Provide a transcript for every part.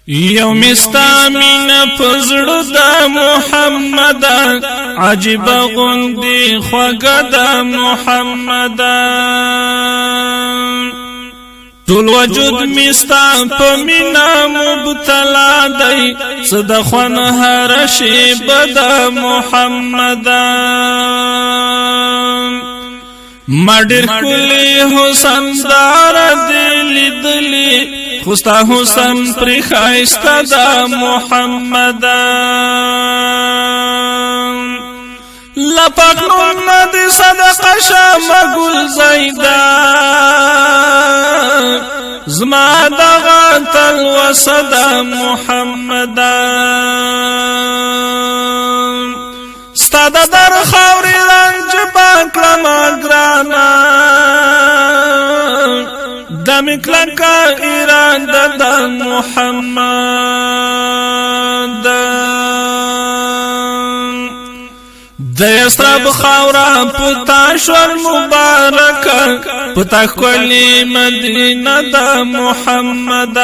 یو مستا مین پزړه د محمد عجیب غوندي خوږه د محمد ټول وجود مستا په مینا مبتلا دی صدخن هر شی بد محمد مډر کلی حسن دار دلی دلی خوستا حسن پر خایستا دا محمد لپاک نون دی صدقه شام گل زیدا زما دغا تلوسد محمد ستا دا در خاوری رنج باکرم اگرانا دمی کلکا ایران دا محمد دیسترب خاورا پتا شور مبارک پتا کلی مدینه دا محمد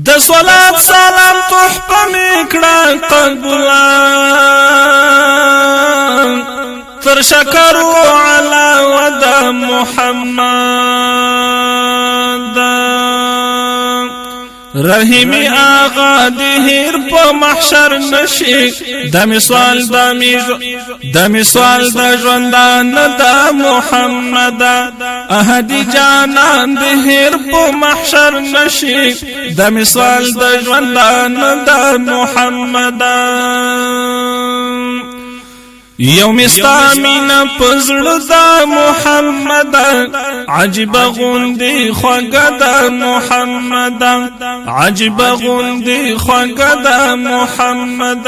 د صلات سلام تحفه میکړه قبولان تر شکرو علا ود محمد رحیمی آغا دهیر پا محشر نشی دمی سوال دا جوندان دا محمد احدی جانان دهیر پا محشر نشی دمی سوال دا جوندان دا محمد یوم استامین پزړه د محمد عجیب غوندي خوږه د محمد عجیب غوندي خوږه د محمد